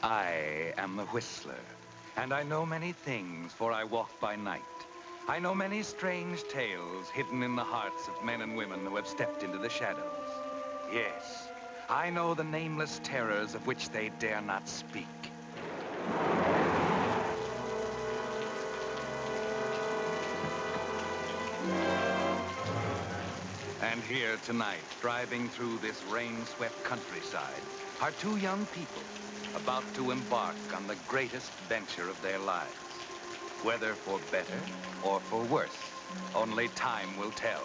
I am the Whistler, and I know many things, for I walk by night. I know many strange tales hidden in the hearts of men and women who have stepped into the shadows. Yes, I know the nameless terrors of which they dare not speak. And here tonight, driving through this rain-swept countryside, are two young people about to embark on the greatest venture of their lives. Whether for better or for worse, only time will tell.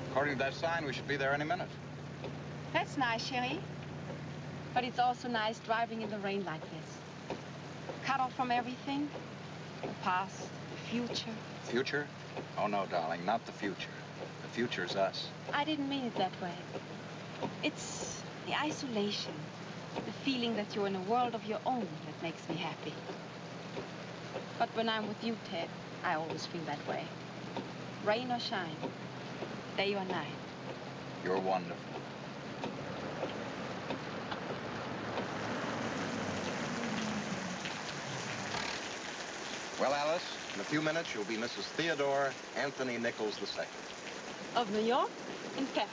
According to that sign, we should be there any minute. That's nice, Sherry. But it's also nice driving in the rain like this. Cut off from everything. The past, the future. Future? Oh, no, darling, not the future. The future's us. I didn't mean it that way. It's the isolation, the feeling that you're in a world of your own that makes me happy. But when I'm with you, Ted, I always feel that way. Rain or shine, day or night. You're wonderful. Well, Alice, in a few minutes, you'll be Mrs. Theodore Anthony Nichols II. Of New York? In fact.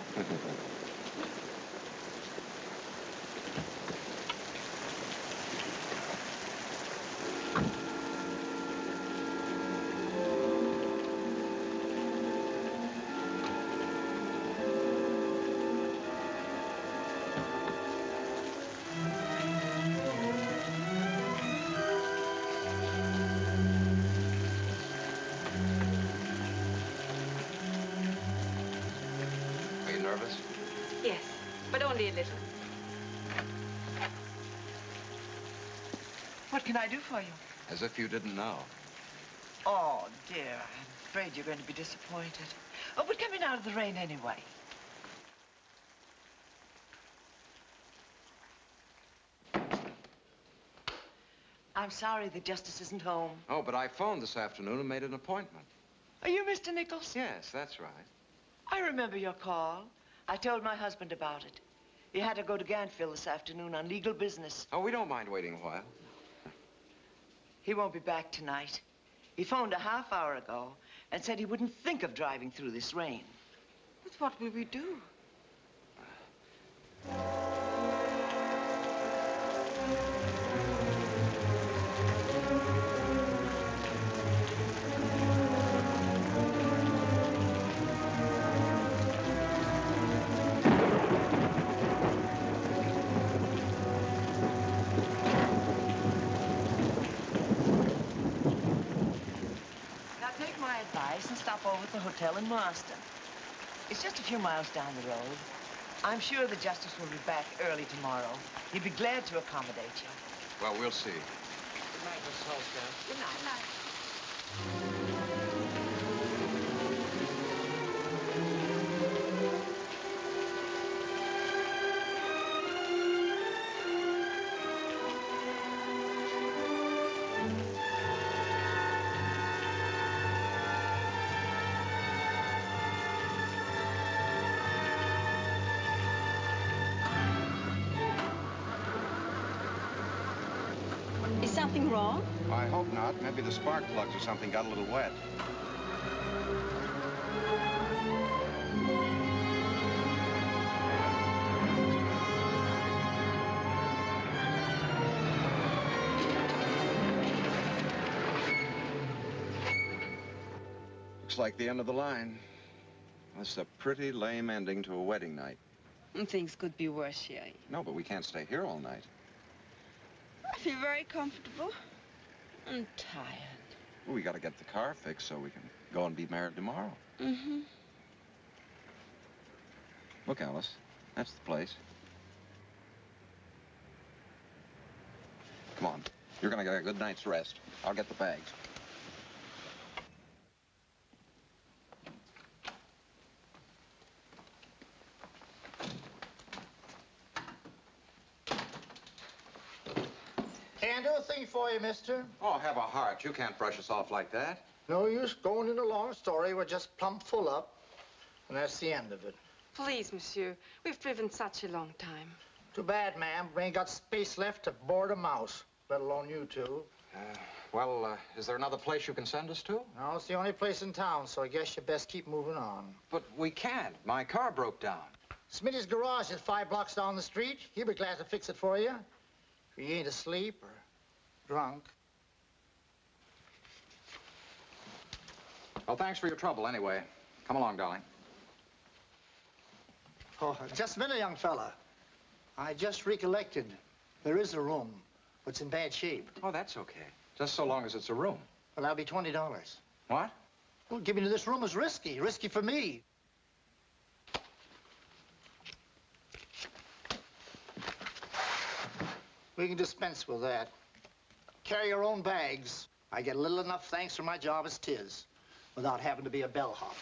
Nervous? Yes, but only a little. What can I do for you? As if you didn't know. Oh, dear, I'm afraid you're going to be disappointed. Oh, but coming out of the rain anyway. I'm sorry the justice isn't home. Oh, but I phoned this afternoon and made an appointment. Are you Mr. Nichols? Yes, that's right. I remember your call. I told my husband about it. He had to go to Gantville this afternoon on legal business. Oh, we don't mind waiting a while. He won't be back tonight. He phoned a half hour ago and said he wouldn't think of driving through this rain. But what will we do? Take my advice and stop over at the hotel in Marston. It's just a few miles down the road. I'm sure the justice will be back early tomorrow. He'd be glad to accommodate you. Well, we'll see. Good night, Miss Holston. Good night. Good night. Is something wrong? I hope not. Maybe the spark plugs or something got a little wet. Looks like the end of the line. That's a pretty lame ending to a wedding night. Things could be worse, Sherry. No, but we can't stay here all night. I feel very comfortable. I'm tired. Well, we gotta get the car fixed so we can go and be married tomorrow. Mm-hmm. Look, Alice, that's the place. Come on. You're gonna get a good night's rest. I'll get the bags. Can't do a thing for you, mister. Oh, have a heart. You can't brush us off like that. No use going into a long story. We're just plumb full up. And that's the end of it. Please, monsieur. We've driven such a long time. Too bad, ma'am. We ain't got space left to board a mouse, let alone you two. Is there another place you can send us to? No, it's the only place in town, so I guess you best keep moving on. But we can't. My car broke down. Smitty's garage is 5 blocks down the street. He'll be glad to fix it for you. If you ain't asleep or drunk. Well, thanks for your trouble anyway. Come along, darling. Oh, just a minute, young fella. I just recollected. There is a room, but it's in bad shape. Oh, that's okay. Just so long as it's a room. Well, that'll be $20. What? Well, giving you this room is risky. Risky for me. We can dispense with that. Carry your own bags. I get little enough thanks for my job as 'tis, without having to be a bellhop.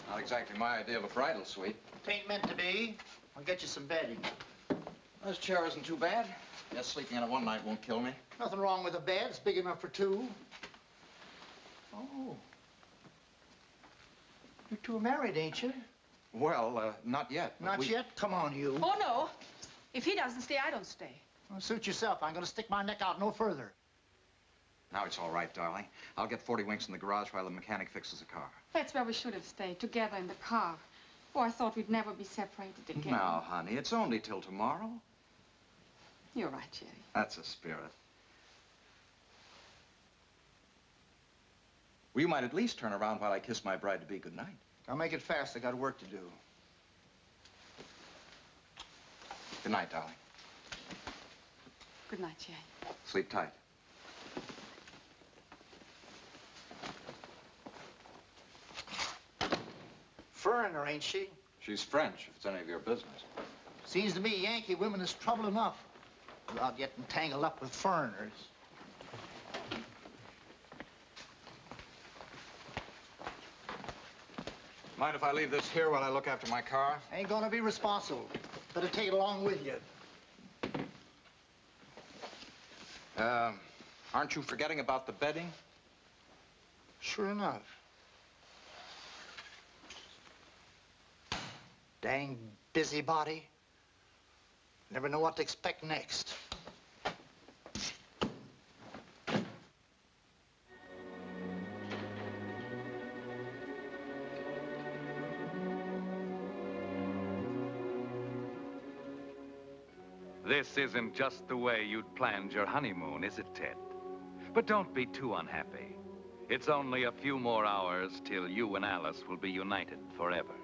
Not exactly my idea of a bridal suite. It ain't meant to be. I'll get you some bedding. This chair isn't too bad. Just sleeping in it one night won't kill me. Nothing wrong with the bed. It's big enough for 2. Oh. You two are married, ain't you? Well, not yet. but Not yet? Come on, you. Oh, no. If he doesn't stay, I don't stay. Well, suit yourself. I'm going to stick my neck out no further. Now it's all right, darling. I'll get 40 winks in the garage while the mechanic fixes the car. That's where we should have stayed, together in the car. Oh, I thought we'd never be separated again. Now, honey, it's only till tomorrow. You're right, Jerry. That's a spirit. Well, you might at least turn around while I kiss my bride-to-be goodnight. I'll make it fast. I got work to do. Good night, darling. Good night, Jerry. Sleep tight. Foreigner, ain't she? She's French, if it's any of your business. Seems to me Yankee women is trouble enough without getting tangled up with foreigners. Mind if I leave this here while I look after my car? Ain't gonna be responsible. Better take it along with you. Aren't you forgetting about the bedding? Sure enough. Dang busybody. Never know what to expect next. This isn't just the way you'd planned your honeymoon, is it, Ted? But don't be too unhappy. It's only a few more hours till you and Alice will be united forever.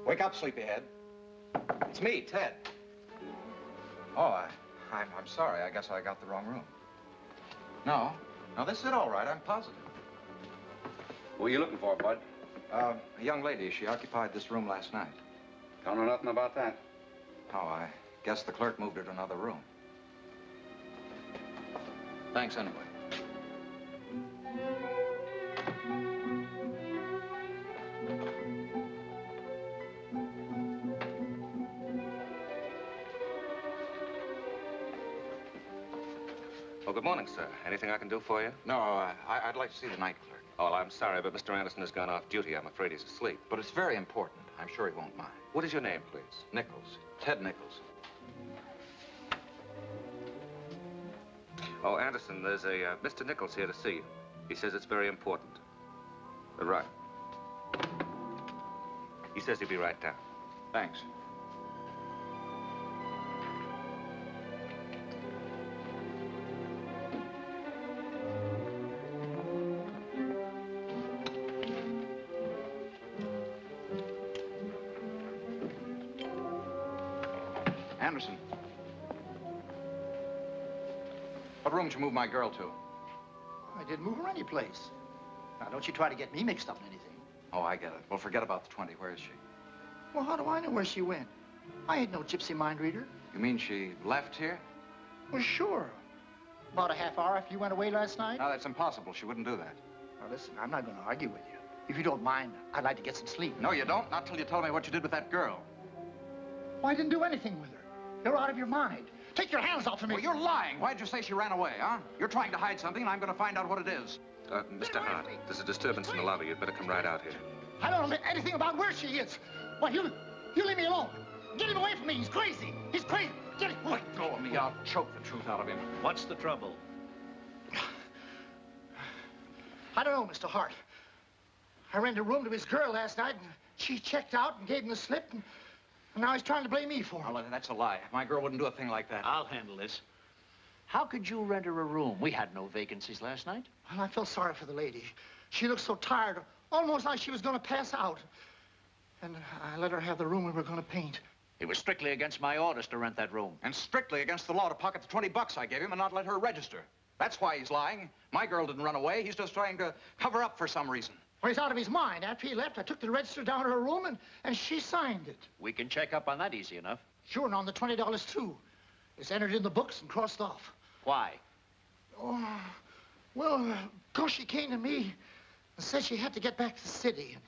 Wake up, sleepyhead. It's me, Ted. Oh, I'm sorry. I guess I got the wrong room. No, this is it all right. I'm positive. Who are you looking for, Bud? A young lady. She occupied this room last night. Don't know nothing about that. Oh, I guess the clerk moved her to another room. Thanks anyway. Well, good morning, sir. Anything I can do for you? No, I'd like to see the night clerk. Oh, well, I'm sorry, but Mr. Anderson has gone off duty. I'm afraid he's asleep. But it's very important. I'm sure he won't mind. What is your name, please? Nichols. Ted Nichols. Oh, Anderson, there's a Mr. Nichols here to see you. He says it's very important. Right. He says he'll be right down. Thanks. Anderson. What room did you move my girl to? I didn't move her any place. Now, don't you try to get me mixed up in anything. Oh, I get it. Well, forget about the 20. Where is she? Well, how do I know where she went? I ain't no gypsy mind reader. You mean she left here? Well, sure. About a half hour after you went away last night. No, that's impossible. She wouldn't do that. Now, listen, I'm not going to argue with you. If you don't mind, I'd like to get some sleep. No, you don't. Not till you tell me what you did with that girl. Well, I didn't do anything with her. You're out of your mind. Take your hands off of me. Well, you're lying. Why'd you say she ran away, huh? You're trying to hide something, and I'm going to find out what it is. Mr. Hart, there's a disturbance in the lobby. You'd better come right out here. I don't know anything about where she is. Well, you leave me alone. Get him away from me. He's crazy. He's crazy. Get him. Let go of me. I'll choke the truth out of him. What's the trouble? I don't know, Mr. Hart. I rented a room to his girl last night, and she checked out and gave him the slip, and now he's trying to blame me for it. Oh, that's a lie. My girl wouldn't do a thing like that. I'll handle this. How could you rent her a room? We had no vacancies last night. Well, I felt sorry for the lady. She looked so tired, almost like she was going to pass out. And I let her have the room we were going to paint. It was strictly against my orders to rent that room. And strictly against the law to pocket the 20 bucks I gave him and not let her register. That's why he's lying. My girl didn't run away. He's just trying to cover up for some reason. Well, he's out of his mind. After he left, I took the register down to her room, and she signed it. We can check up on that easy enough. Sure, and on the $20, too. It's entered in the books and crossed off. Why? Oh, well, of course she came to me and said she had to get back to the city. And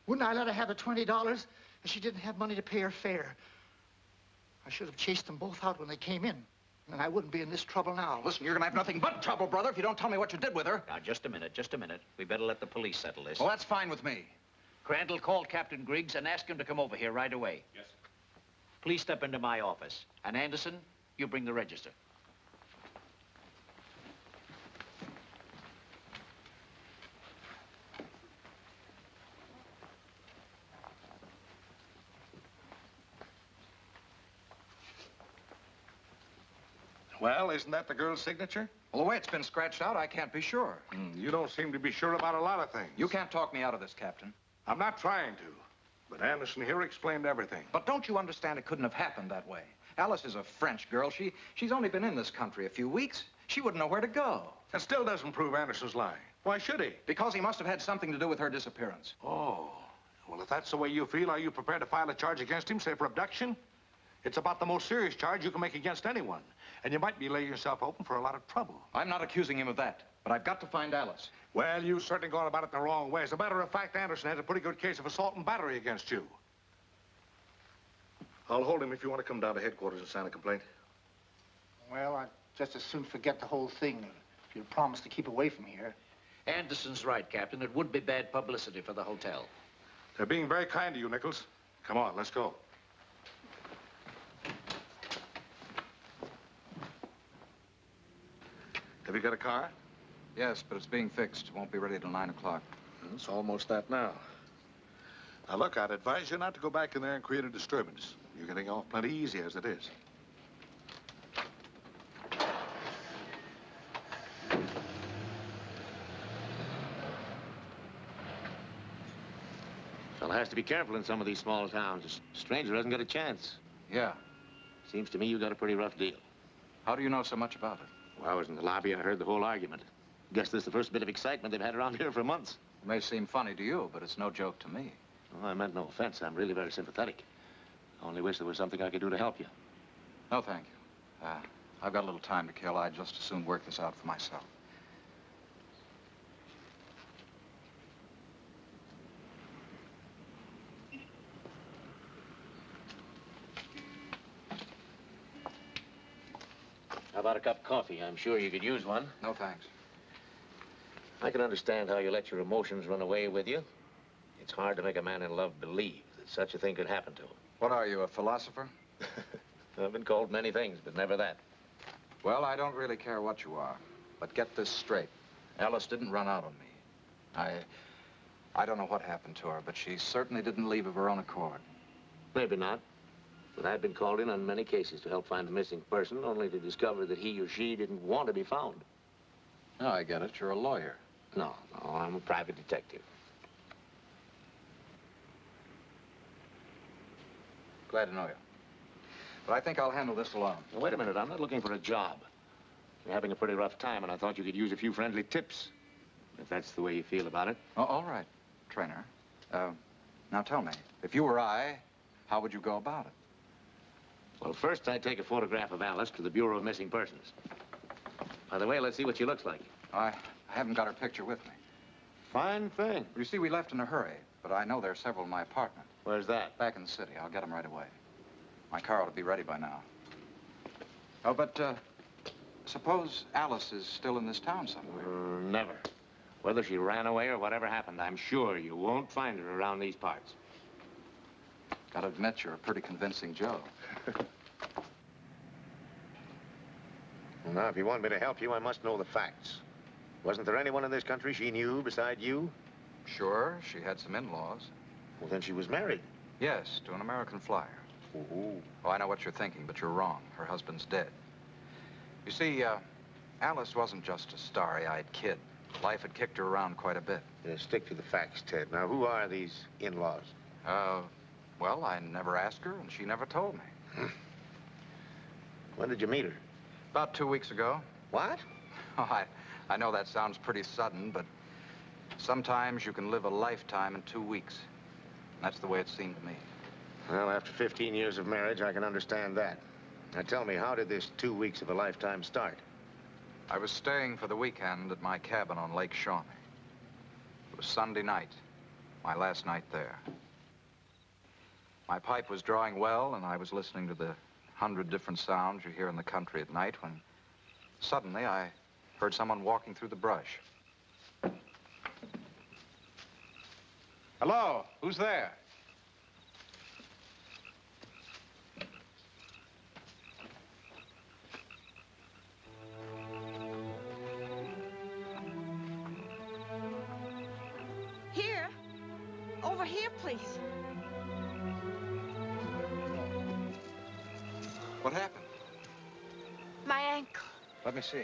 wouldn't I let her have the $20 if she didn't have money to pay her fare? I should have chased them both out when they came in. And I wouldn't be in this trouble now. Listen, you're going to have nothing but trouble, brother, if you don't tell me what you did with her. Now, just a minute, just a minute. We better let the police settle this. Well, that's fine with me. Crandall, call Captain Griggs and ask him to come over here right away. Yes, sir. Please step into my office. And Anderson, you bring the register. Well, isn't that the girl's signature? Well, the way it's been scratched out, I can't be sure. You don't seem to be sure about a lot of things. You can't talk me out of this, Captain. I'm not trying to. But Anderson here explained everything. But don't you understand it couldn't have happened that way? Alice is a French girl. She's only been in this country a few weeks. She wouldn't know where to go. That still doesn't prove Anderson's lying. Why should he? Because he must have had something to do with her disappearance. Oh. Well, if that's the way you feel, are you prepared to file a charge against him, say for abduction? It's about the most serious charge you can make against anyone. And you might be laying yourself open for a lot of trouble. I'm not accusing him of that, but I've got to find Alice. Well, you've certainly gone about it the wrong way. As a matter of fact, Anderson has a pretty good case of assault and battery against you. I'll hold him if you want to come down to headquarters and sign a complaint. Well, I'd just as soon forget the whole thing if you'd promise to keep away from here. Anderson's right, Captain. It would be bad publicity for the hotel. They're being very kind to you, Nichols. Come on, let's go. Have you got a car? Yes, but it's being fixed. It won't be ready till 9 o'clock. It's almost that now. Now, look, I'd advise you not to go back in there and create a disturbance. You're getting off plenty easy as it is. Fellow has to be careful in some of these small towns. A stranger hasn't got a chance. Yeah. Seems to me you got a pretty rough deal. How do you know so much about it? Well, I was in the lobby. I heard the whole argument. Guess this is the first bit of excitement they've had around here for months. It may seem funny to you, but it's no joke to me. Well, I meant no offense. I'm really very sympathetic. I only wish there was something I could do to help you. No, thank you. I've got a little time to kill. I'd just as soon work this out for myself. How about a cup of coffee? I'm sure you could use one. No, thanks. I can understand how you let your emotions run away with you. It's hard to make a man in love believe that such a thing could happen to him. What are you, a philosopher? I've been called many things, but never that. Well, I don't really care what you are. But get this straight. Alice didn't run out on me. I don't know what happened to her, but she certainly didn't leave of her own accord. Maybe not. But I've been called in on many cases to help find a missing person, only to discover that he or she didn't want to be found. No, I get it. You're a lawyer. No, I'm a private detective. Glad to know you. But I think I'll handle this alone. Now, wait a minute. I'm not looking for a job. You're having a pretty rough time, and I thought you could use a few friendly tips. If that's the way you feel about it. Oh, all right, Trainer. Now tell me, if you were I, how would you go about it? Well, first I'd take a photograph of Alice to the Bureau of Missing Persons. By the way, let's see what she looks like. I haven't got her picture with me. Fine thing. You see, we left in a hurry, but I know there are several in my apartment. Where's that? Back in the city. I'll get them right away. My car ought to be ready by now. Oh, but, suppose Alice is still in this town somewhere. Never. Whether she ran away or whatever happened, I'm sure you won't find her around these parts. Gotta admit, you're a pretty convincing Joe. Well, now, if you want me to help you, I must know the facts. Wasn't there anyone in this country she knew beside you? Sure, she had some in-laws. Well, then she was married. Yes, to an American flyer. Ooh. Oh, I know what you're thinking, but you're wrong. Her husband's dead. You see, Alice wasn't just a starry-eyed kid. Life had kicked her around quite a bit. Yeah, stick to the facts, Ted. Now, who are these in-laws? Well, I never asked her, and she never told me. When did you meet her? About 2 weeks ago. What? Oh, I know that sounds pretty sudden, but sometimes you can live a lifetime in 2 weeks. And that's the way it seemed to me. Well, after 15 years of marriage, I can understand that. Now, tell me, how did this 2 weeks of a lifetime start? I was staying for the weekend at my cabin on Lake Shawnee. It was Sunday night, my last night there. My pipe was drawing well, and I was listening to the 100 different sounds you hear in the country at night when suddenly I heard someone walking through the brush. Hello, who's there? Here. Over here, please. What happened? My ankle. Let me see.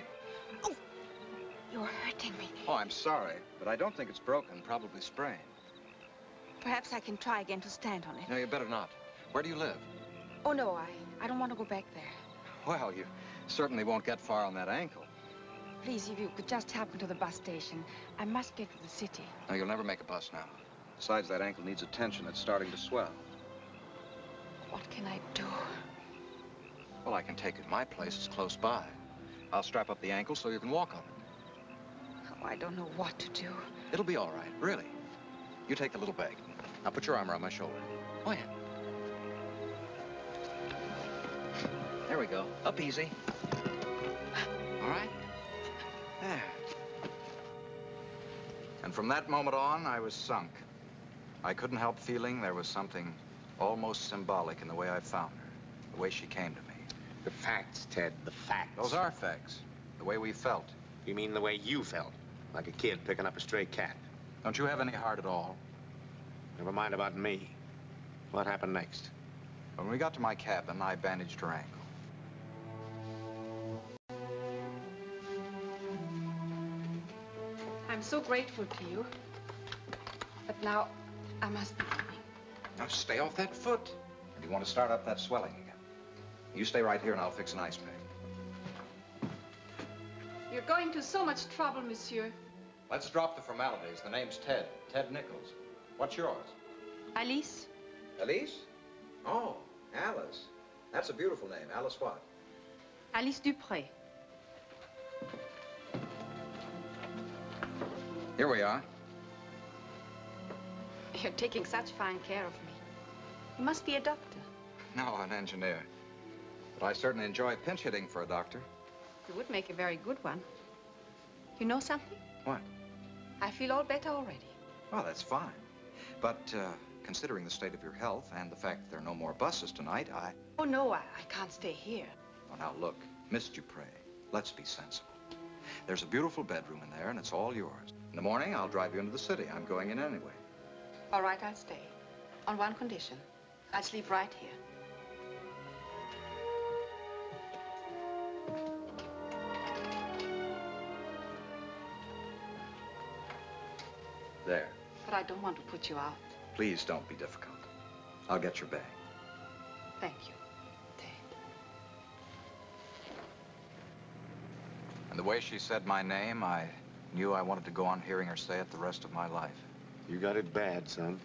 Oh, you're hurting me. Oh, I'm sorry, but I don't think it's broken, probably sprained. Perhaps I can try again to stand on it. No, you better not. Where do you live? Oh, no, I don't want to go back there. Well, you certainly won't get far on that ankle. Please, if you could just help me to the bus station. I must get to the city. No, you'll never make a bus now. Besides, that ankle needs attention. It's starting to swell. What can I do? Well, I can take it. My place is close by. I'll strap up the ankle so you can walk on it. Oh, I don't know what to do. It'll be all right, really. You take the little bag. Now put your arm around my shoulder. Oh, yeah. There we go. Up easy. All right? There. And from that moment on, I was sunk. I couldn't help feeling there was something almost symbolic in the way I found her, the way she came to me. The facts, Ted, the facts. Those are facts, the way we felt. You mean the way you felt? Like a kid picking up a stray cat? Don't you have any heart at all? Never mind about me. What happened next? When we got to my cabin, I bandaged her ankle. I'm so grateful to you. But now, I must be going. Now, stay off that foot. If you want to start up that swelling again. You stay right here and I'll fix an ice pack. You're going to so much trouble, monsieur. Let's drop the formalities. The name's Ted. Ted Nichols. What's yours? Alice? Alice? Oh, Alice. That's a beautiful name. Alice what? Alice Dupré. Here we are. You're taking such fine care of me. You must be a doctor. No, an engineer. But I certainly enjoy pinch hitting for a doctor. You would make a very good one. You know something? What? I feel all better already. Oh, that's fine. But considering the state of your health and the fact that there are no more buses tonight, Oh, no, I can't stay here. Oh, now look, Miss Dupré, let's be sensible. There's a beautiful bedroom in there, and it's all yours. In the morning, I'll drive you into the city. I'm going in anyway. All right, I'll stay. On one condition. I'll sleep right here. There. But I don't want to put you out. Please don't be difficult. I'll get your bag. Thank you, Ted. And the way she said my name, I knew I wanted to go on hearing her say it the rest of my life. You got it bad, son.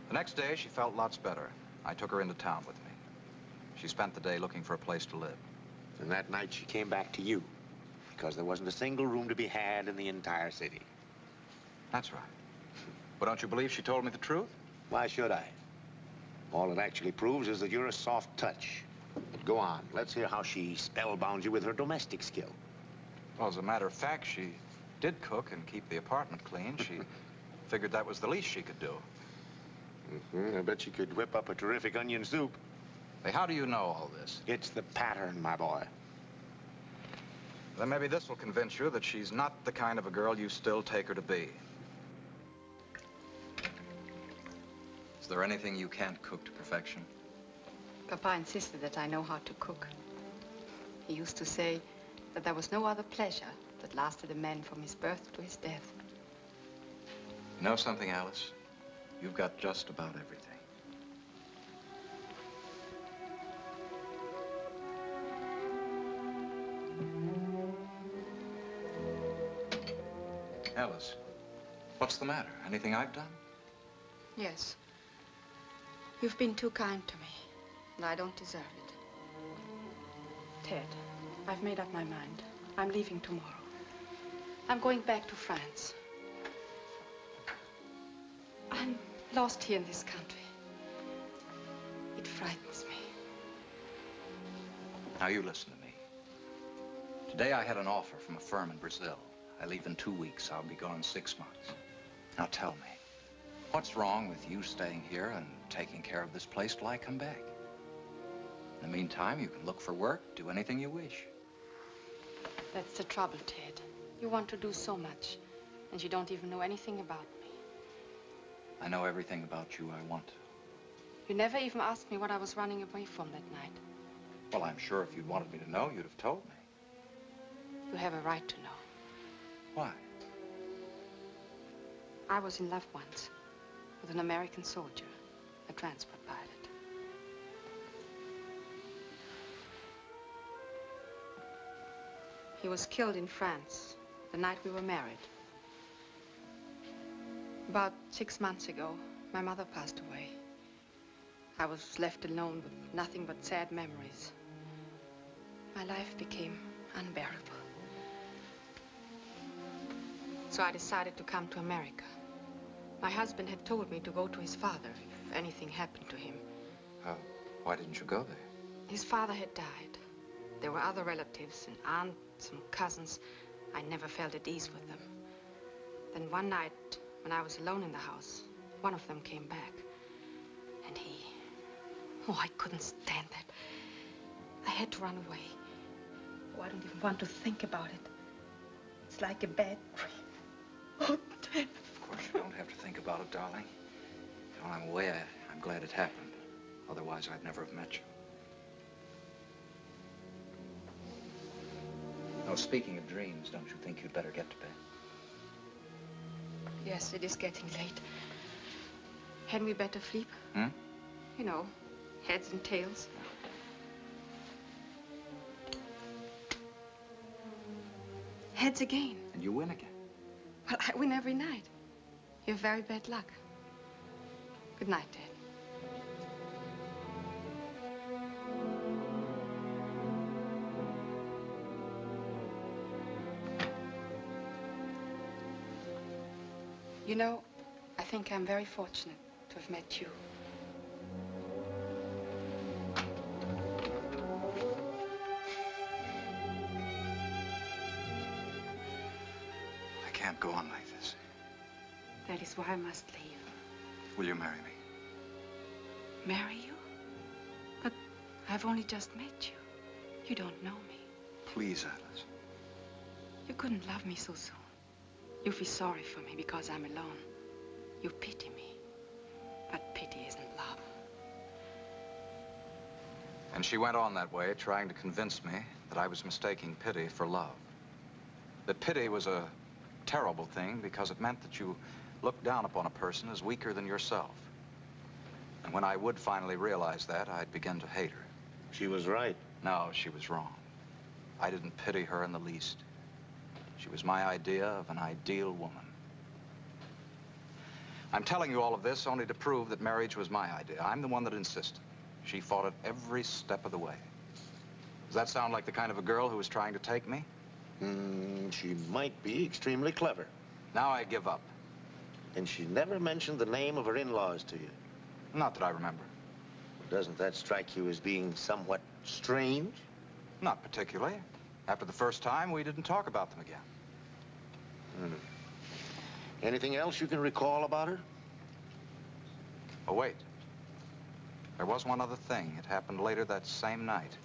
The next day, she felt lots better. I took her into town with me. She spent the day looking for a place to live. And that night she came back to you, because there wasn't a single room to be had in the entire city. That's right. But don't you believe she told me the truth? Why should I? All it actually proves is that you're a soft touch. Go on, let's hear how she spellbound you with her domestic skill. Well, as a matter of fact, she did cook and keep the apartment clean. She figured that was the least she could do. I bet she could whip up a terrific onion soup. Hey, how do you know all this? It's the pattern, my boy. Then maybe this will convince you that she's not the kind of a girl you still take her to be. Is there anything you can't cook to perfection? Papa insisted that I know how to cook. He used to say that there was no other pleasure that lasted a man from his birth to his death. You know something, Alice? You've got just about everything. Alice, what's the matter? Anything I've done? Yes. You've been too kind to me, and I don't deserve it. Ted, I've made up my mind. I'm leaving tomorrow. I'm going back to France. I'm lost here in this country. It frightens me. Now, you listen to me. Today I had an offer from a firm in Brazil. I leave in 2 weeks. I'll be gone 6 months. Now, tell me, what's wrong with you staying here and taking care of this place till I come back? In the meantime, you can look for work, do anything you wish. That's the trouble, Ted. You want to do so much, and you don't even know anything about me. I know everything about you I want to. You never even asked me what I was running away from that night. Well, I'm sure if you'd wanted me to know, you'd have told me. You have a right to know. Why? I was in love once with an American soldier, a transport pilot. He was killed in France the night we were married. About 6 months ago, my mother passed away. I was left alone with nothing but sad memories. My life became unbearable. So I decided to come to America. My husband had told me to go to his father if anything happened to him. Why didn't you go there? His father had died. There were other relatives, an aunt, some cousins. I never felt at ease with them. Then one night, when I was alone in the house, one of them came back. And oh, I couldn't stand that. I had to run away. Oh, I don't even want to think about it. It's like a bad dream. Oh, Ted. Of course, you don't have to think about it, darling. While I'm away, I'm glad it happened. Otherwise, I'd never have met you. Now, speaking of dreams, don't you think you'd better get to bed? Yes, it is getting late. Hadn't we better sleep? Hmm? You know, heads and tails. Heads again. And you win again. Well, I win every night. You have very bad luck. Good night, Ted. You know, I think I'm very fortunate to have met you. I can't go on like this. That is why I must leave. Will you marry me? Marry you? But I've only just met you. You don't know me. Please, Alice. You couldn't love me so soon. You feel sorry for me because I'm alone. You pity me. But pity isn't love. And she went on that way, trying to convince me that I was mistaking pity for love. That pity was a terrible thing because it meant that you looked down upon a person as weaker than yourself. And when I would finally realize that, I'd begin to hate her. She was right. No, she was wrong. I didn't pity her in the least. She was my idea of an ideal woman. I'm telling you all of this only to prove that marriage was my idea. I'm the one that insisted. She fought it every step of the way. Does that sound like the kind of a girl who was trying to take me? She might be extremely clever. Now I give up. And she never mentioned the name of her in-laws to you. Not that I remember. Doesn't that strike you as being somewhat strange? Not particularly. After the first time, we didn't talk about them again. Anything else you can recall about her? Oh, wait. There was one other thing. It happened later that same night.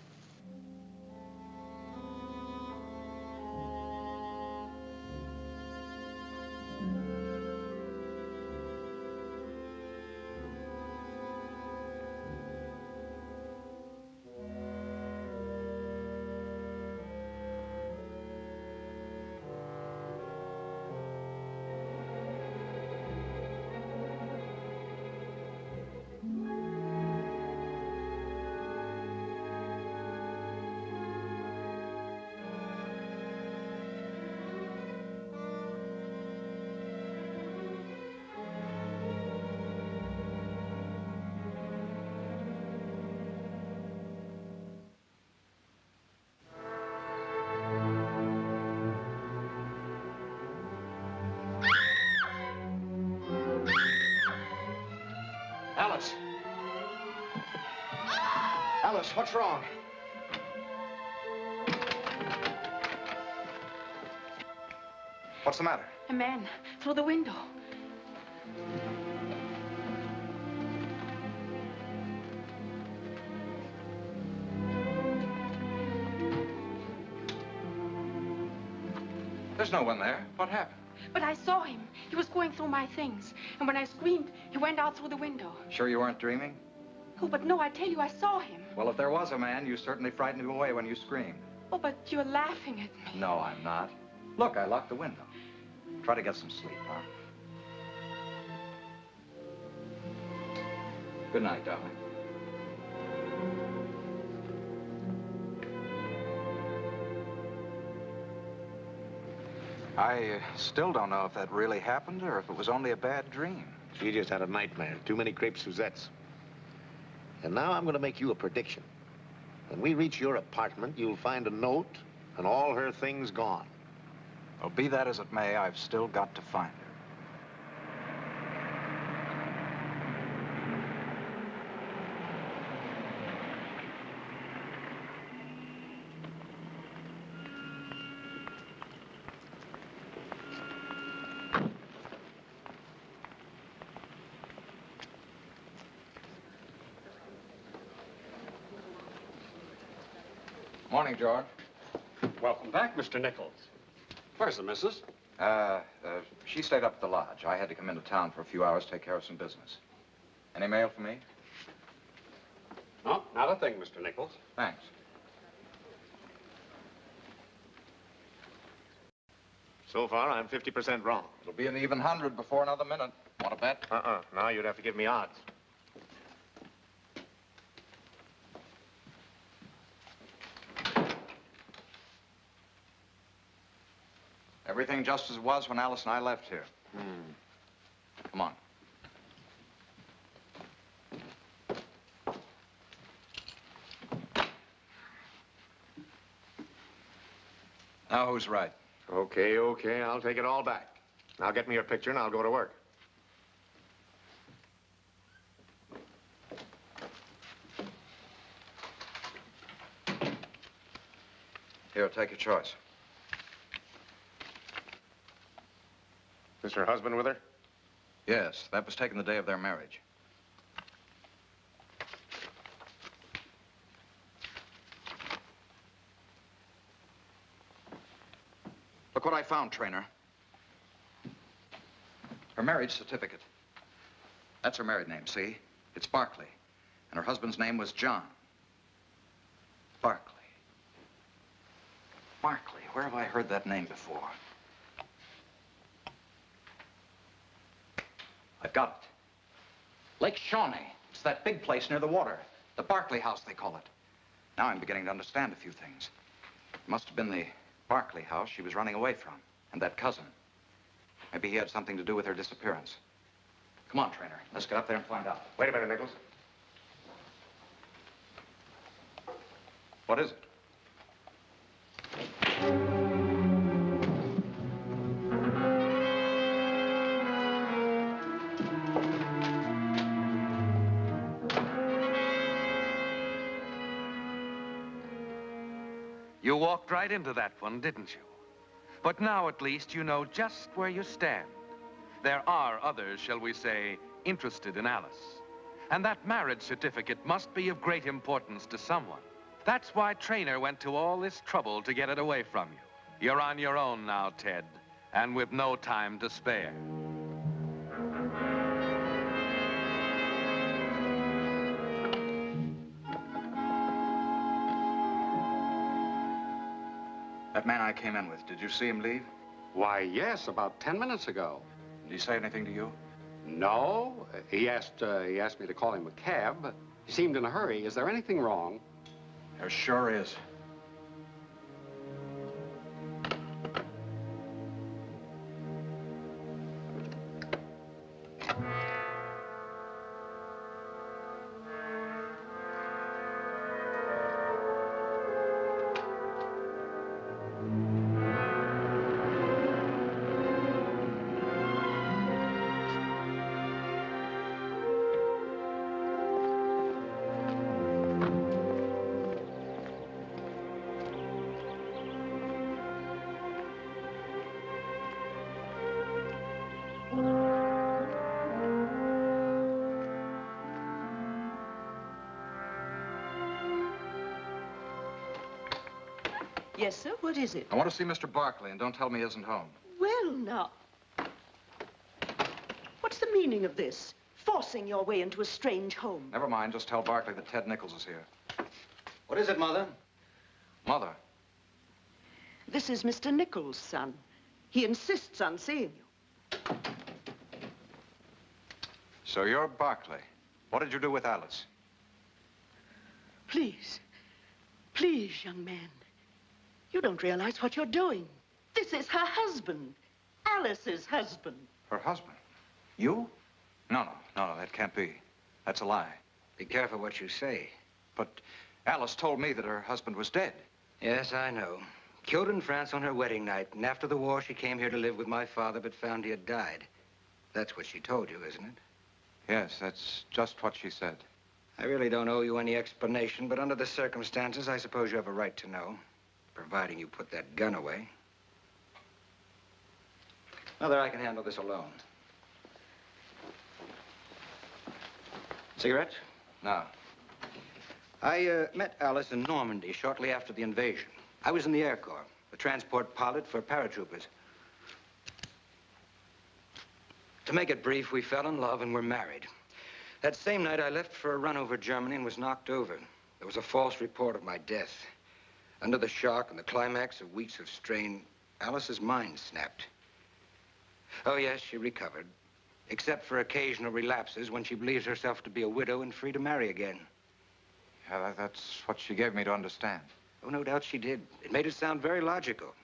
Alice! Alice, what's wrong? What's the matter? A man through the window. There's no one there. What happened? But I saw him. He was going through my things. And when I screamed, he went out through the window. Sure you weren't dreaming? Oh, but no, I tell you, I saw him. Well, if there was a man, you certainly frightened him away when you screamed. Oh, but you're laughing at me. No, I'm not. Look, I locked the window. Try to get some sleep, huh? Good night, darling. I still don't know if that really happened or if it was only a bad dream. She just had a nightmare. Too many crepe Suzettes. And now I'm going to make you a prediction. When we reach your apartment, you'll find a note and all her things gone. Well, be that as it may, I've still got to find her. Morning, George. Welcome back, Mr. Nichols. Where's the missus? She stayed up at the lodge. I had to come into town for a few hours to take care of some business. Any mail for me? No, not a thing, Mr. Nichols. Thanks. So far, I'm 50% wrong. It'll be an even 100 before another minute. Want to bet? Now you'd have to give me odds. Everything just as it was when Alice and I left here. Come on. Now who's right? Okay, I'll take it all back. Now get me your picture and I'll go to work. Here, take your choice. Is her husband with her? Yes, that was taken the day of their marriage. Look what I found, Trainer. Her marriage certificate. That's her married name, see? It's Barclay. And her husband's name was John. Barclay. Barclay, where have I heard that name before? I've got it. Lake Shawnee. It's that big place near the water. The Barclay house, they call it. Now I'm beginning to understand a few things. It must have been the Barclay house she was running away from, and that cousin. Maybe he had something to do with her disappearance. Come on, Trainer. Let's get up there and find out. Wait a minute, Nichols. What is it? You walked right into that one, didn't you? But now at least you know just where you stand. There are others, shall we say, interested in Alice. And that marriage certificate must be of great importance to someone. That's why Trainer went to all this trouble to get it away from you. You're on your own now, Ted, and with no time to spare. That man I came in with, did you see him leave? Why, yes, about 10 minutes ago. Did he say anything to you? No. He asked me to call him a cab. He seemed in a hurry. Is there anything wrong? There sure is. Yes, sir. What is it? I want to see Mr. Barclay, and don't tell me he isn't home. Well, now. What's the meaning of this? Forcing your way into a strange home. Never mind. Just tell Barclay that Ted Nichols is here. What is it, Mother? Mother. This is Mr. Nichols' son. He insists on seeing you. So you're Barclay. What did you do with Alice? Please. Please, young man. You don't realize what you're doing. This is her husband. Alice's husband. Her husband? You? No, that can't be. That's a lie. Be careful what you say. But Alice told me that her husband was dead. Yes, I know. Killed in France on her wedding night, and after the war, she came here to live with my father, but found he had died. That's what she told you, isn't it? Yes, that's just what she said. I really don't owe you any explanation, but under the circumstances, I suppose you have a right to know, providing you put that gun away. Mother, I can handle this alone. Cigarette? No. I met Alice in Normandy shortly after the invasion. I was in the Air Corps, a transport pilot for paratroopers. To make it brief, we fell in love and were married. That same night, I left for a run over Germany and was knocked over. There was a false report of my death. Under the shock and the climax of weeks of strain, Alice's mind snapped. Oh, yes, she recovered, except for occasional relapses when she believes herself to be a widow and free to marry again. Yeah, that's what she gave me to understand. Oh, no doubt she did. It made it sound very logical.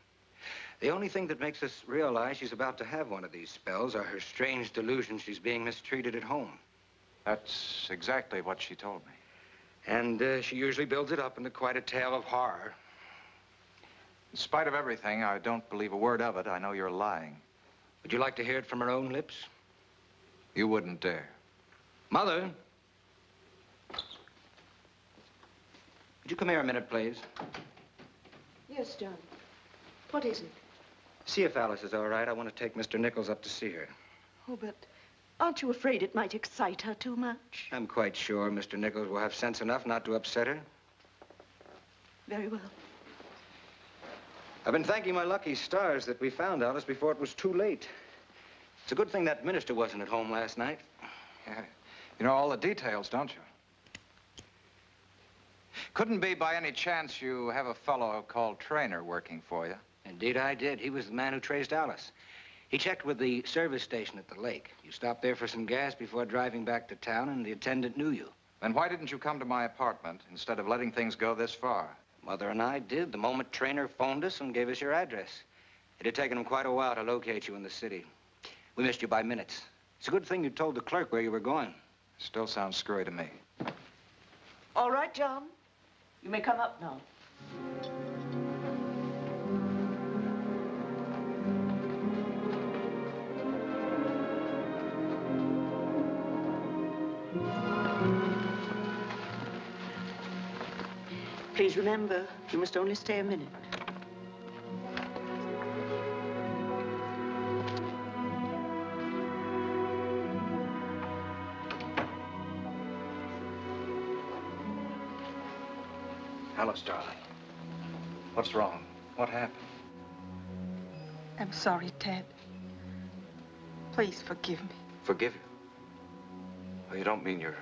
The only thing that makes us realize she's about to have one of these spells are her strange delusions she's being mistreated at home. That's exactly what she told me. And she usually builds it up into quite a tale of horror. In spite of everything, I don't believe a word of it. I know you're lying. Would you like to hear it from her own lips? You wouldn't dare. Mother? Would you come here a minute, please? Yes, John. What is it? See if Alice is all right. I want to take Mr. Nichols up to see her. Oh, but aren't you afraid it might excite her too much? I'm quite sure Mr. Nichols will have sense enough not to upset her. Very well. I've been thanking my lucky stars that we found Alice before it was too late. It's a good thing that minister wasn't at home last night. Yeah. You know all the details, don't you? Couldn't be by any chance you have a fellow called Trainer working for you? Indeed I did. He was the man who traced Alice. He checked with the service station at the lake. You stopped there for some gas before driving back to town, and the attendant knew you. Then why didn't you come to my apartment instead of letting things go this far? Mother and I did the moment Trainer phoned us and gave us your address. It had taken him quite a while to locate you in the city. We missed you by minutes. It's a good thing you told the clerk where you were going. Still sounds screwy to me. All right, John. You may come up now. Please remember, you must only stay a minute. Alice, darling. What's wrong? What happened? I'm sorry, Ted. Please forgive me. Forgive you? Well, you don't mean you're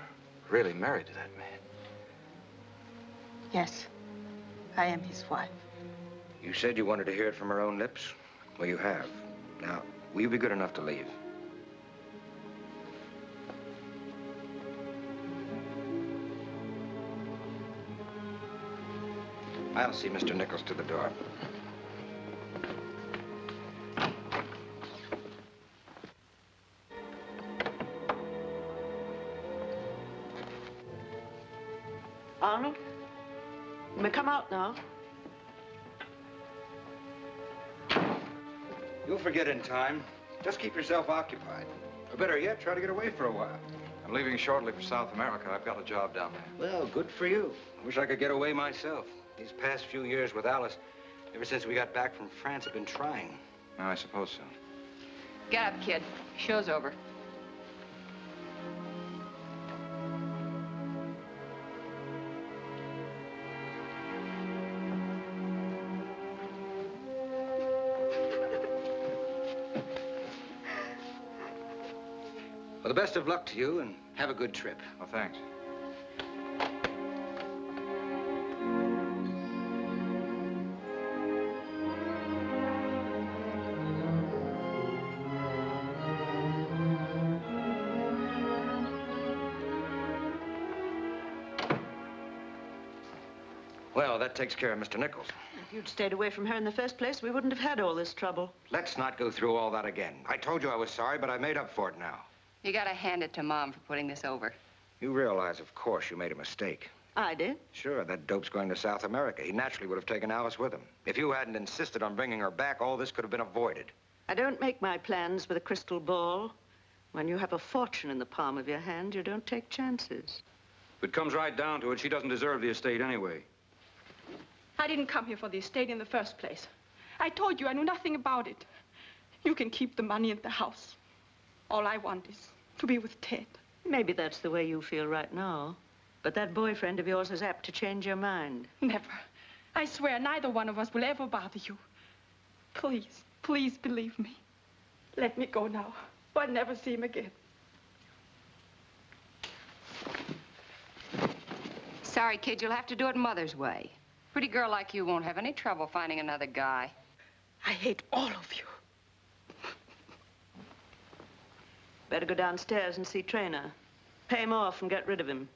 really married to that man? Yes, I am his wife. You said you wanted to hear it from her own lips. Well, you have. Now, will you be good enough to leave? I'll see Mr. Nichols to the door. Arnold, you may come out now. You'll forget in time. Just keep yourself occupied. Or better yet, try to get away for a while. I'm leaving shortly for South America. I've got a job down there. Well, good for you. I wish I could get away myself. These past few years with Alice, ever since we got back from France, have been trying. I suppose so. Get up, kid. Show's over. Well, the best of luck to you, and have a good trip. Well, thanks. Well, that takes care of Mr. Nichols. If you'd stayed away from her in the first place, we wouldn't have had all this trouble. Let's not go through all that again. I told you I was sorry, but I made up for it now. You gotta hand it to Mom for putting this over. You realize, of course, you made a mistake. I did. Sure, that dope's going to South America. He naturally would have taken Alice with him. If you hadn't insisted on bringing her back, all this could have been avoided. I don't make my plans with a crystal ball. When you have a fortune in the palm of your hand, you don't take chances. If it comes right down to it, she doesn't deserve the estate anyway. I didn't come here for the estate in the first place. I told you I knew nothing about it. You can keep the money and the house. All I want is to be with Ted. Maybe that's the way you feel right now. But that boyfriend of yours is apt to change your mind. Never. I swear neither one of us will ever bother you. Please, please believe me. Let me go now, or I'll never see him again. Sorry, kid, you'll have to do it Mother's way. Pretty girl like you won't have any trouble finding another guy. I hate all of you. Better go downstairs and see Trainer. Pay him off and get rid of him.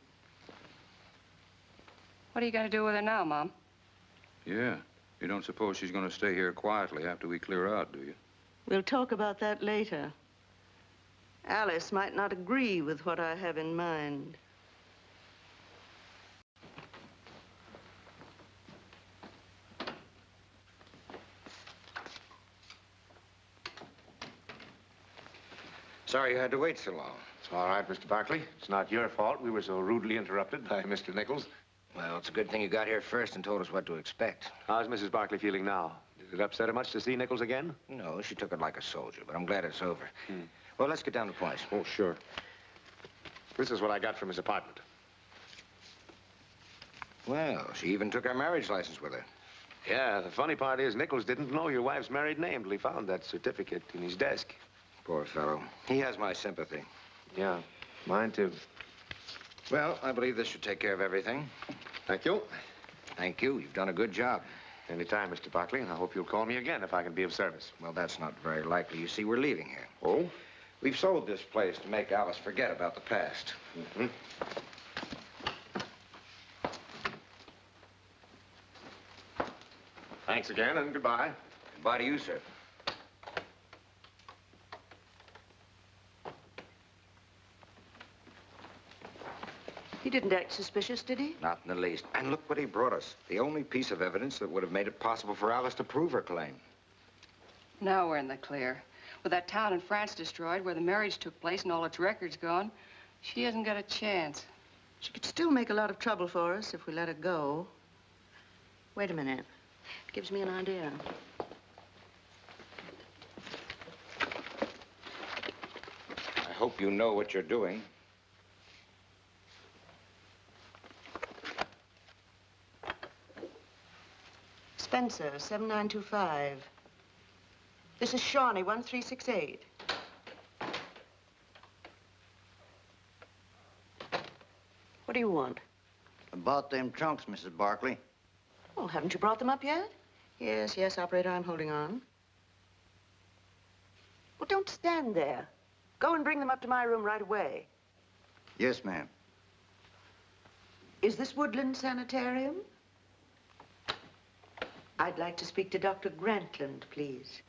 What are you gonna do with her now, Mom? Yeah. You don't suppose she's going to stay here quietly after we clear out, do you? We'll talk about that later. Alice might not agree with what I have in mind. Sorry you had to wait so long. It's all right, Mr. Barkley. It's not your fault we were so rudely interrupted by Mr. Nichols. Well, it's a good thing you got here first and told us what to expect. How's Mrs. Barkley feeling now? Did it upset her much to see Nichols again? No, she took it like a soldier, but I'm glad it's over. Well, let's get down to points. Oh, sure. This is what I got from his apartment. Well, she even took her marriage license with her. Yeah, the funny part is Nichols didn't know your wife's married name till he found that certificate in his desk. Poor fellow. He has my sympathy. Yeah, mine too. Well, I believe this should take care of everything. Thank you. Thank you. You've done a good job. Anytime, Mr. Barkley, and I hope you'll call me again if I can be of service. Well, that's not very likely. You see, we're leaving here. Oh? We've sold this place to make Alice forget about the past. Mm-hmm. Thanks again, and goodbye. Goodbye to you, sir. He didn't act suspicious, did he? Not in the least. And look what he brought us. The only piece of evidence that would have made it possible for Alice to prove her claim. Now we're in the clear. With that town in France destroyed, where the marriage took place and all its records gone, she hasn't got a chance. She could still make a lot of trouble for us if we let her go. Wait a minute. It gives me an idea. I hope you know what you're doing. Spencer, 7925. This is Shawnee, 1368. What do you want? About them trunks, Mrs. Barkley. Well, haven't you brought them up yet? Yes, yes, operator, I'm holding on. Well, don't stand there. Go and bring them up to my room right away. Yes, ma'am. Is this Woodland Sanitarium? I'd like to speak to Dr. Grantland, please.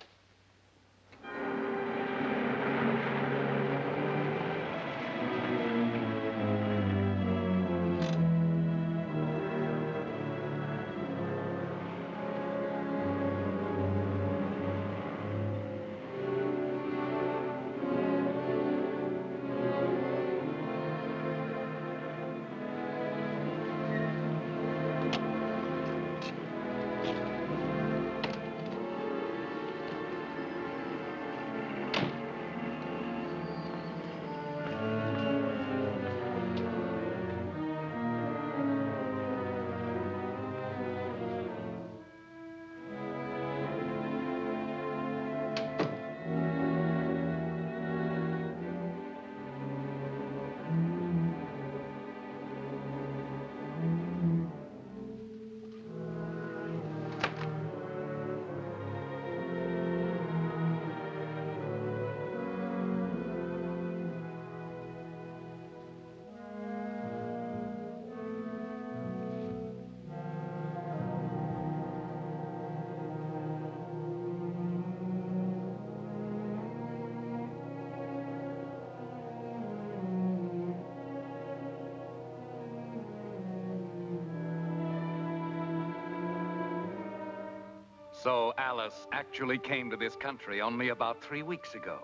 So Alice actually came to this country only about 3 weeks ago.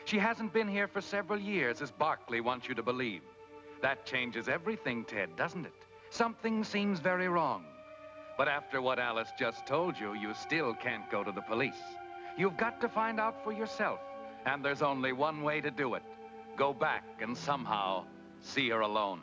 She hasn't been here for several years, as Barkley wants you to believe. That changes everything, Ted, doesn't it? Something seems very wrong. But after what Alice just told you, you still can't go to the police. You've got to find out for yourself, and there's only one way to do it. Go back and somehow see her alone.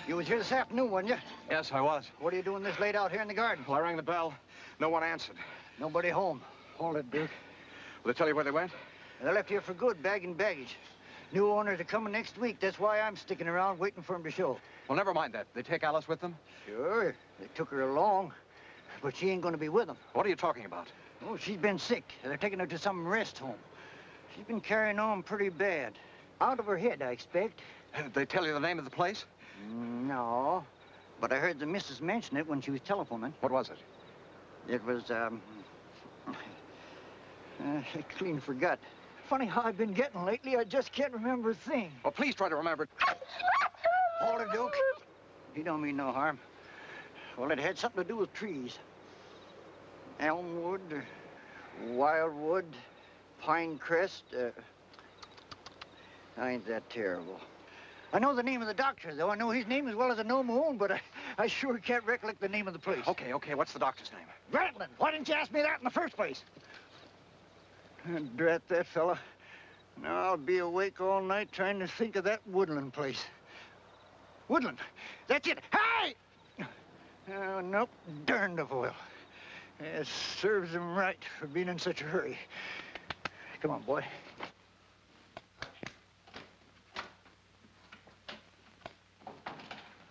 You was here this afternoon, wasn't you? Yes, I was. What are you doing this late out here in the garden? Well, I rang the bell. No one answered. Nobody home. Hold it, Duke. Will they tell you where they went? They left here for good, bagging baggage. New owners are coming next week. That's why I'm sticking around waiting for them to show. Well, never mind that. They take Alice with them? Sure, they took her along, but she ain't gonna be with them. What are you talking about? Oh, she's been sick. They're taking her to some rest home. She's been carrying on pretty bad. Out of her head, I expect. Did they tell you the name of the place? No, but I heard the missus mention it when she was telephoning. What was it? It was, I clean forgot. Funny how I've been getting lately. I just can't remember a thing. Well, please try to remember it. Hold it, Duke. He don't mean no harm. Well, it had something to do with trees. Elmwood, wildwood, pine crest. Ain't that terrible. I know the name of the doctor, though. I know his name as well as I know my own, but I sure can't recollect the name of the place. Okay. What's the doctor's name? Grantland. Why didn't you ask me that in the first place? Drat that fella. Now I'll be awake all night trying to think of that Woodland place. Woodland. That's it. Hey! Oh, nope. Darned if I will. It serves him right for being in such a hurry. Come on, boy.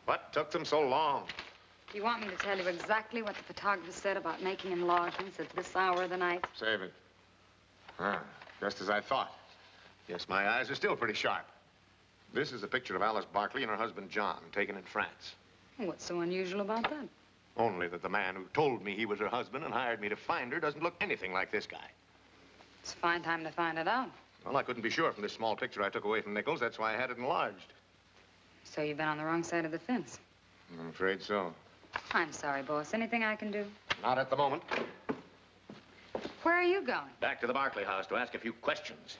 What took them so long? Do you want me to tell you exactly what the photographer said about making enlargements at this hour of the night? Save it. Just as I thought. Yes, my eyes are still pretty sharp. This is a picture of Alice Barkley and her husband, John, taken in France. What's so unusual about that? Only that the man who told me he was her husband and hired me to find her doesn't look anything like this guy. It's a fine time to find it out. Well, I couldn't be sure from this small picture I took away from Nichols. That's why I had it enlarged. So you've been on the wrong side of the fence. I'm afraid so. I'm sorry, boss. Anything I can do? Not at the moment. Where are you going? Back to the Barkley house to ask a few questions.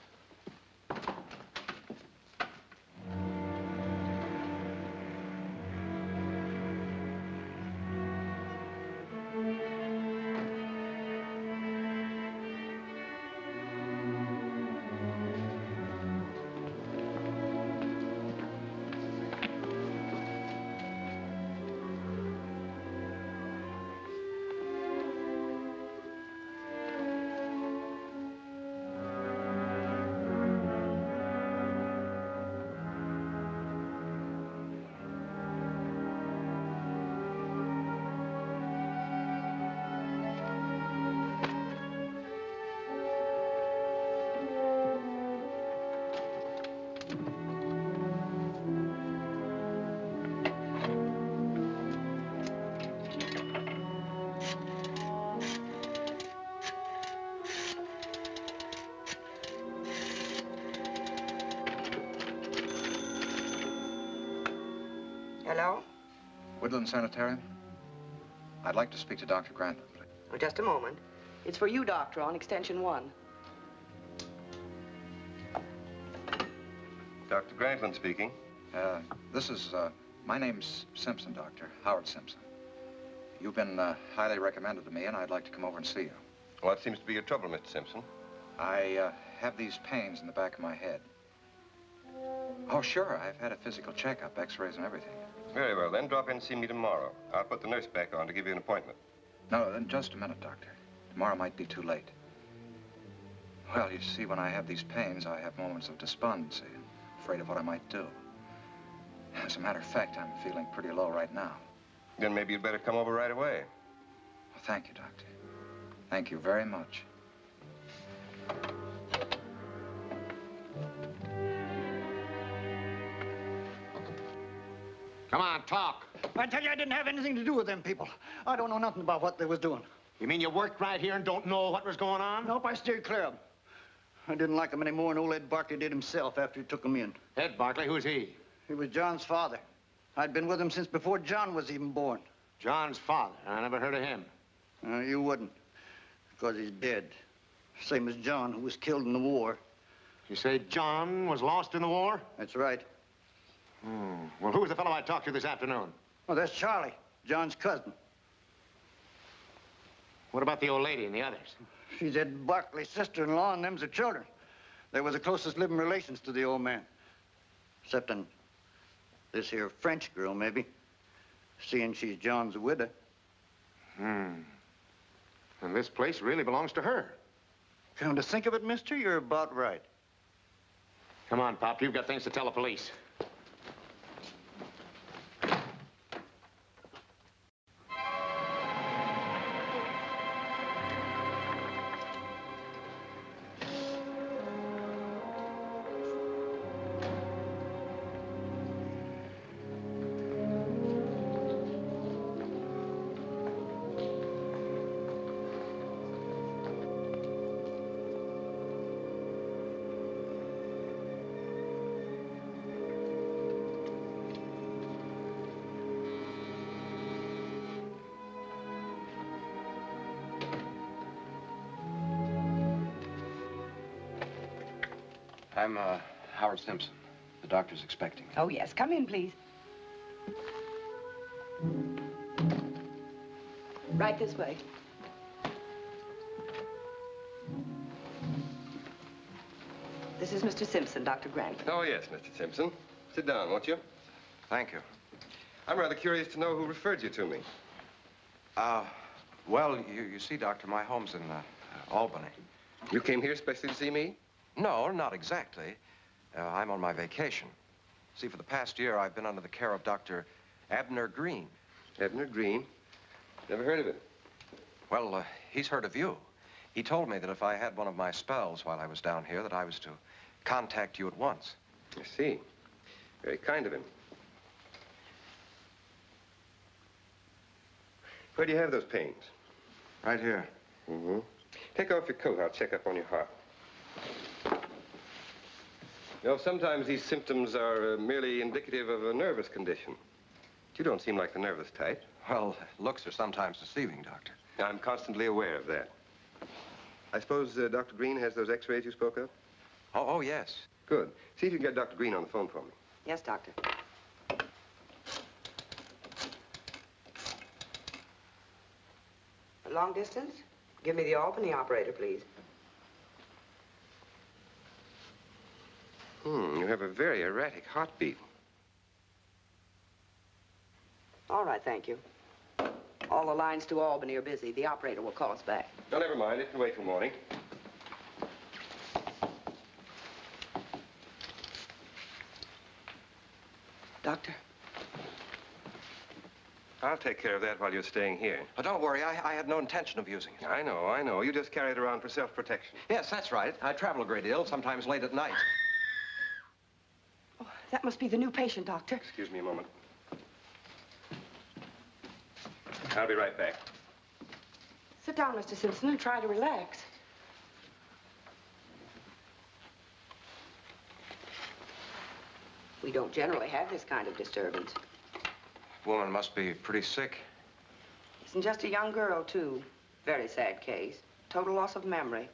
Hello? Woodland Sanitarium? I'd like to speak to Dr. Grantland, please. Oh, just a moment. It's for you, Doctor, on extension 1. Dr. Grantland speaking. My name's Simpson, Doctor. Howard Simpson. You've been highly recommended to me, and I'd like to come over and see you. What seems to be your trouble, Mr. Simpson? I have these pains in the back of my head. Oh, sure. I've had a physical checkup, x-rays and everything. Very well, then. Drop in and see me tomorrow. I'll put the nurse back on to give you an appointment. No, then just a minute, Doctor. Tomorrow might be too late. Well, you see, when I have these pains, I have moments of despondency, afraid of what I might do. As a matter of fact, I'm feeling pretty low right now. Then maybe you'd better come over right away. Well, thank you, Doctor. Thank you very much. Come on, talk. I tell you, I didn't have anything to do with them people. I don't know nothing about what they was doing. You mean you worked right here and don't know what was going on? Nope, I steered clear of them. I didn't like them any more than old Ed Barkley did himself after he took them in. Ed Barkley, who's he? He was John's father. I'd been with him since before John was even born. John's father? I never heard of him. You wouldn't, because he's dead. Same as John, who was killed in the war. You say John was lost in the war? That's right. Well, who was the fellow I talked to this afternoon? Oh, that's Charlie, John's cousin. What about the old lady and the others? She's Ed Barkley's sister-in-law, and them's her children. They were the closest living relations to the old man. Excepting this here French girl, maybe. Seeing she's John's widow. And this place really belongs to her. Come to think of it, mister, you're about right. Come on, Pop. You've got things to tell the police. I'm, Howard Simpson. The doctor's expecting me. Oh, yes. Come in, please. Right this way. This is Mr. Simpson, Dr. Grant. Oh, yes, Mr. Simpson. Sit down, won't you? Thank you. I'm rather curious to know who referred you to me. Well, you see, Doctor, my home's in Albany. You came here especially to see me? No, not exactly. I'm on my vacation. See, for the past year, I've been under the care of Dr. Abner Green. Abner Green? Never heard of him. Well, he's heard of you. He told me that if I had one of my spells while I was down here, that I was to contact you at once. I see. Very kind of him. Where do you have those pains? Right here. Mm-hmm. Take off your coat. I'll check up on your heart. You know, sometimes these symptoms are merely indicative of a nervous condition. You don't seem like the nervous type. Well, looks are sometimes deceiving, Doctor. I'm constantly aware of that. I suppose Dr. Green has those x-rays you spoke of? Oh, yes. Good. See if you can get Dr. Green on the phone for me. Yes, Doctor. A long distance? Give me the Albany operator, please. You have a very erratic heartbeat. All right, thank you. All the lines to Albany are busy. The operator will call us back. No, never mind. It can wait till morning. Doctor? I'll take care of that while you're staying here. But don't worry, I had no intention of using it. I know. You just carry it around for self-protection. Yes, that's right. I travel a great deal, sometimes late at night. Oh, that must be the new patient, Doctor. Excuse me a moment. I'll be right back. Sit down, Mr. Simpson, and try to relax. We don't generally have this kind of disturbance. Woman must be pretty sick. Isn't just a young girl, too. Very sad case. Total loss of memory.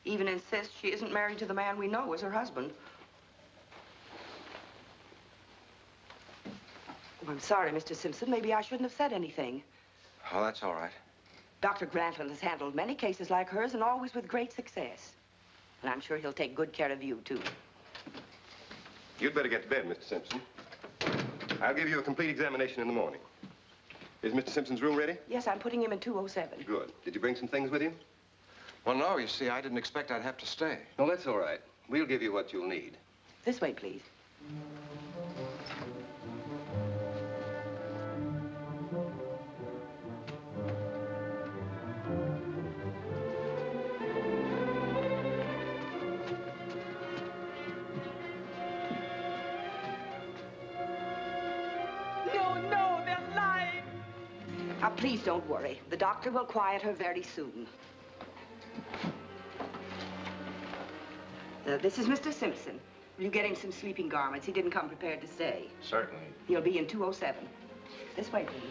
Even insists she isn't married to the man we know as her husband. Oh, I'm sorry, Mr. Simpson. Maybe I shouldn't have said anything. Oh, that's all right. Dr. Grantland has handled many cases like hers and always with great success. And I'm sure he'll take good care of you, too. You'd better get to bed, Mr. Simpson. I'll give you a complete examination in the morning. Is Mr. Simpson's room ready? Yes, I'm putting him in 207. Good. Did you bring some things with you? Well, no, you see, I didn't expect I'd have to stay. No, that's all right. We'll give you what you'll need. This way, please. No, they're lying. Now, please don't worry. The doctor will quiet her very soon. This is Mr. Simpson. Will you get him some sleeping garments? He didn't come prepared to stay. Certainly. He'll be in 207. This way, please.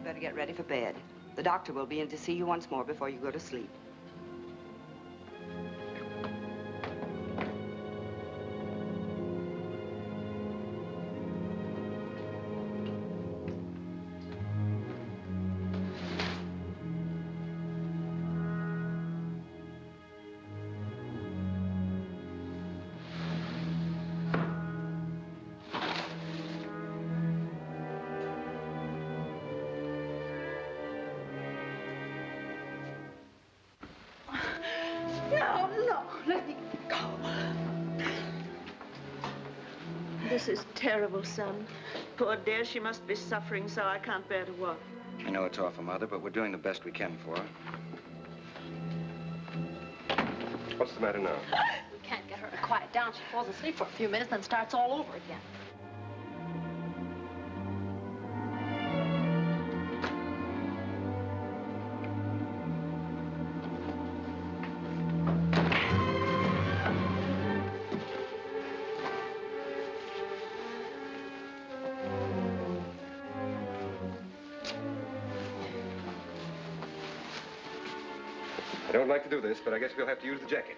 Better get ready for bed. The doctor will be in to see you once more before you go to sleep. This is terrible, son. Poor dear, she must be suffering, so I can't bear to work. I know it's awful, Mother, but we're doing the best we can for her. What's the matter now? We can't get her to quiet down. She falls asleep for a few minutes, then starts all over again. I don't like to do this, but I guess we'll have to use the jacket.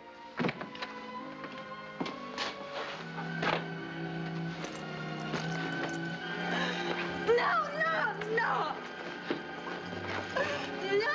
No, no, no! No!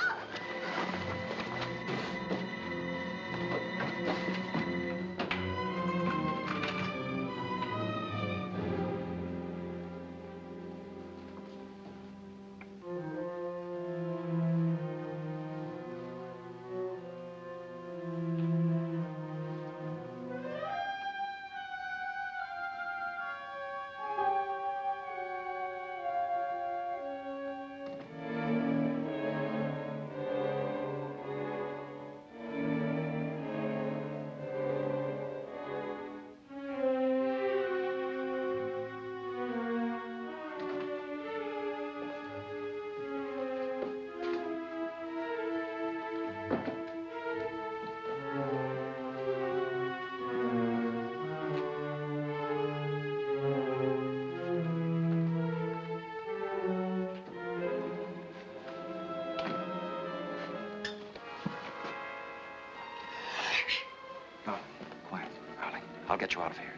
I'll get you out of here.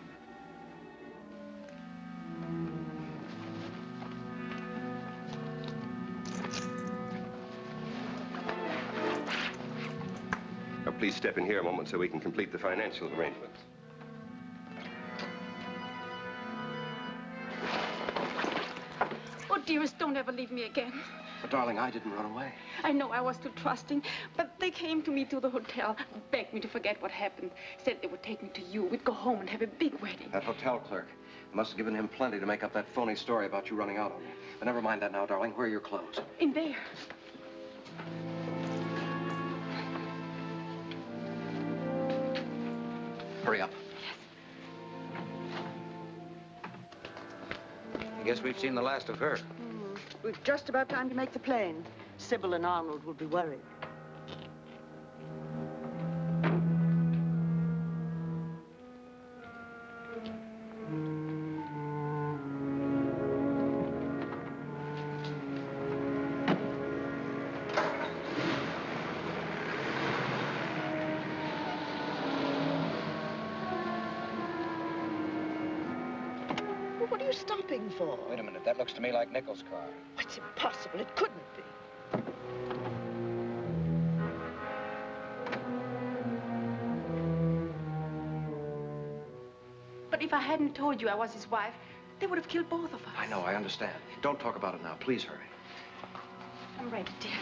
Now, please step in here a moment so we can complete the financial arrangements. Oh, dearest, don't ever leave me again. But, darling, I didn't run away. I know I was too trusting, but they came to me to the hotel, begged me to forget what happened, said they would take me to you. We'd go home and have a big wedding. That hotel clerk must have given him plenty to make up that phony story about you running out on me. But never mind that now, darling. Where are your clothes? In there. Hurry up. I guess we've seen the last of her. We've just about time to make the plane. Sybil and Arnold will be worried. What are you stopping for? Wait a minute, that looks to me like Nichols' car. It's impossible. It couldn't be. But if I hadn't told you I was his wife, they would have killed both of us. I know, I understand. Don't talk about it now. Please hurry. I'm ready, dear.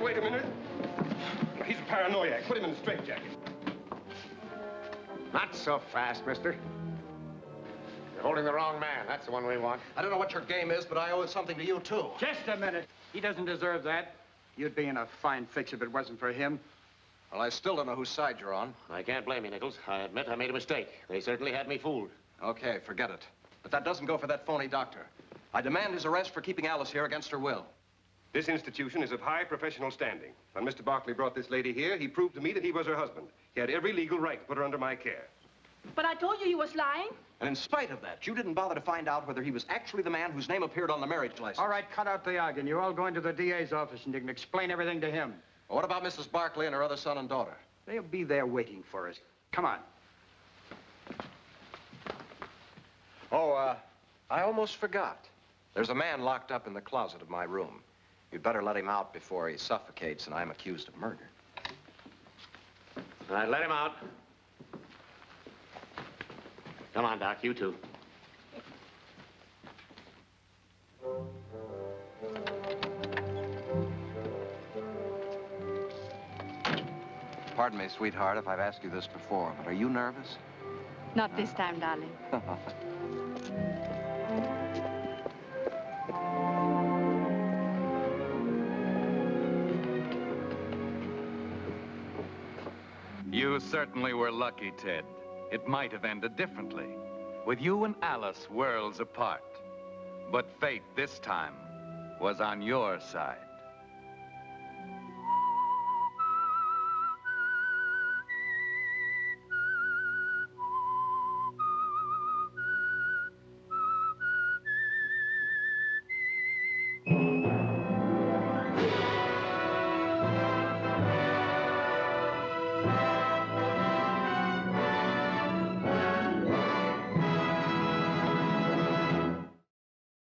Wait a minute. He's a paranoiac. Put him in the straitjacket. Not so fast, mister. You're holding the wrong man. That's the one we want. I don't know what your game is, but I owe something to you, too. Just a minute. He doesn't deserve that. You'd be in a fine fix if it wasn't for him. Well, I still don't know whose side you're on. I can't blame you, Nichols. I admit I made a mistake. They certainly had me fooled. Okay, forget it. But that doesn't go for that phony doctor. I demand his arrest for keeping Alice here against her will. This institution is of high professional standing. When Mr. Barkley brought this lady here, he proved to me that he was her husband. He had every legal right to put her under my care. But I told you he was lying. And in spite of that, you didn't bother to find out whether he was actually the man whose name appeared on the marriage license. All right, cut out the arguing. You're all going to the DA's office, and you can explain everything to him. Well, what about Mrs. Barkley and her other son and daughter? They'll be there waiting for us. Come on. Oh, I almost forgot. There's a man locked up in the closet of my room. You'd better let him out before he suffocates and I'm accused of murder. All right, let him out. Come on, Doc, you two. Pardon me, sweetheart, if I've asked you this before, but are you nervous? Not this time, darling. You certainly were lucky, Ted. It might have ended differently, with you and Alice worlds apart. But fate this time was on your side.